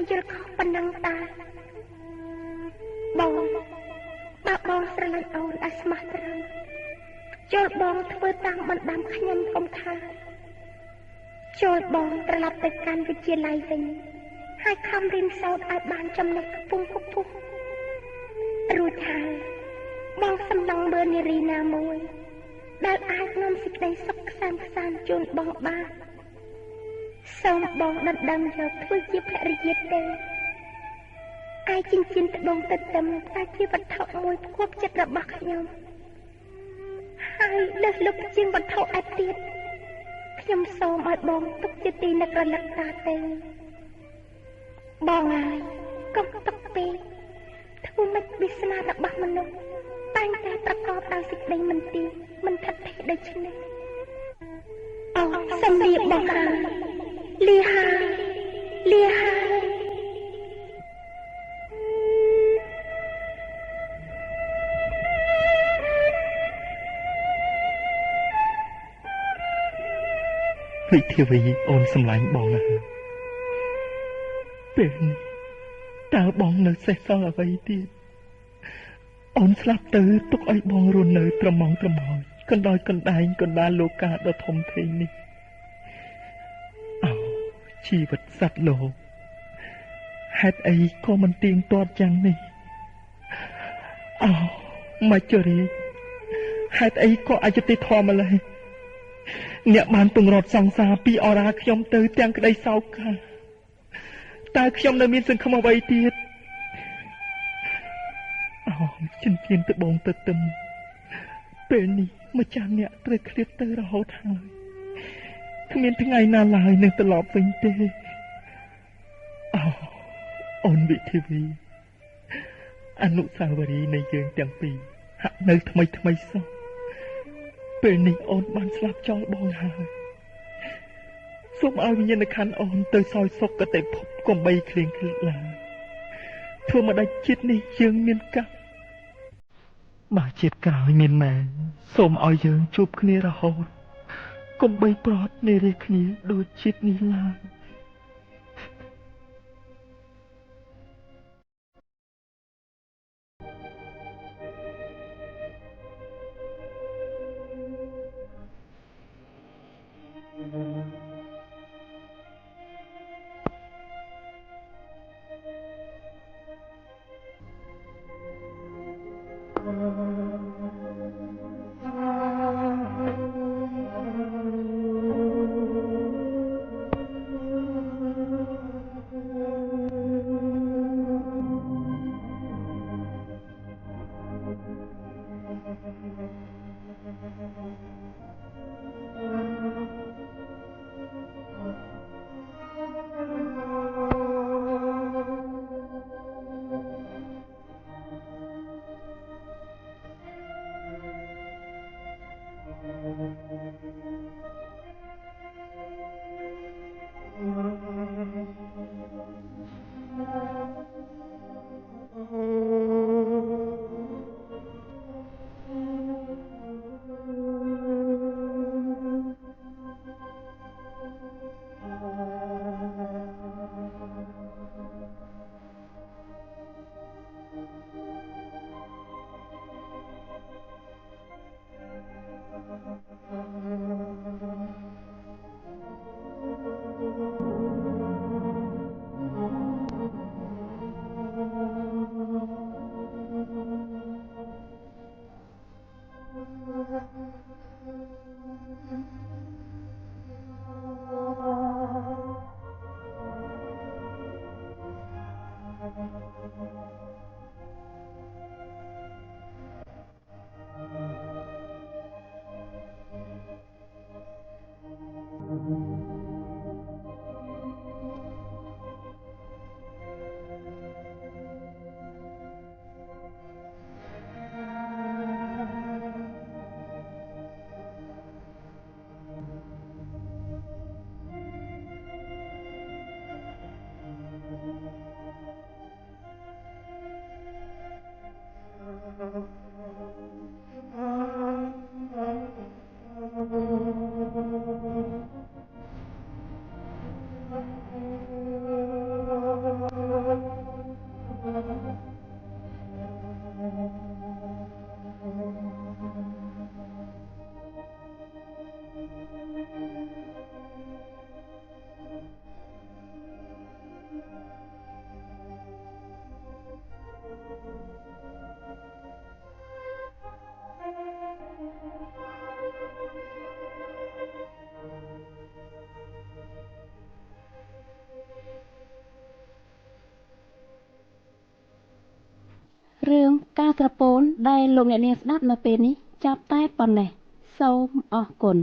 យល់ខុសប៉ុណ្ណឹងតាបងបើបងស្រឡាញ់អូនឲ្យស្មោះត្រង់ចូលបងធ្វើតាមបណ្ដាំខ្ញុំកុំខាតចូលបងត្រឡប់ទៅកាន់វិទ្យាល័យវិញហើយខំរៀនសូត្រឲ្យបានចំណេះខ្ពង់ខ្ពស់រួចហើយបងសំឡងមើលនារីណាមួយដែលអាចនាំសេចក្តីសុខខ្សាន្តជូនបងបានសូមបងដណ្ដឹងយកធ្វើជាភរិយាទេឯចិញ្ចៀនត្បូងទទឹមតែជាវត្ថុមួយផ្គប់ចិត្តរបស់ខ្ញុំហើយលើសលប់ជាងវត្ថុឯទៀតខ្ញុំសូមឲ្យបងទុកជាទីនឹករលឹកតាទេបងហើយកុំទុកពេកធ្វើម៉េចវាសនារបស់មនុស្សតែងតែប្រកបដោយសេចក្តីមិនទីមិនថិតថេរដូច្នេះអូសំលៀកបងហើយលាហើយលាហើយវិធាវីអូនសម្លាញ់បងណាស់ពេលនេះតើបងនៅសេះសល់អ្វីទៀតអូនស្លាប់ទៅទុកឲ្យបងរស់នៅត្រមងត្រមោចកណ្ដោយកណ្ដែងកណ្ដាលលោកាដ៏ធំធេងនេះជីវិតសត្វលោកហេតុអីក៏មិនទៀងទាត់យ៉ាងនេះមកជរីហេតុអីក៏អយុត្តិធម៌ម្ល៉េះអ្នកបានពង្រត់សង្សារពីអរាខ្ញុំទៅទាំងក្តីសោកតើខ្ញុំនៅមានសង្ឃឹមអ្វីទៀតចិញ្ចៀនត្បូងទទឹមពេលនេះម្ចាស់អ្នកត្រូវឃ្លាតទៅរហូតហើយគ្មានថ្ងៃណាឡើយនឹងត្រឡប់វិញទេអូនវិធាវីអនុស្សាវរីយ៍នៃយើងទាំងពីរហាក់នៅថ្មីសោះពេលនេះអូនបានស្លាប់ចោលបងហើយសូមឲ្យវិញ្ញាណក្ខន្ធអូនទៅសោយសុខកតិភពកុំបីឃ្លៀងឃ្លាតឡើយធ្វើមកដាច់ជាតិនេះយើងមានកម្មបើជាតិក្រោយមានមែនសូមឲ្យយើងជួបគ្នារហូតកុំបីប្រត់នារីគ្នាដូចជាតិនេះឡើយ ក្រពូនដែលលោកអ្នកនាងស្ដាប់នៅពេលនេះចាប់តែប៉ុណ្ណេះសូមអរគុណ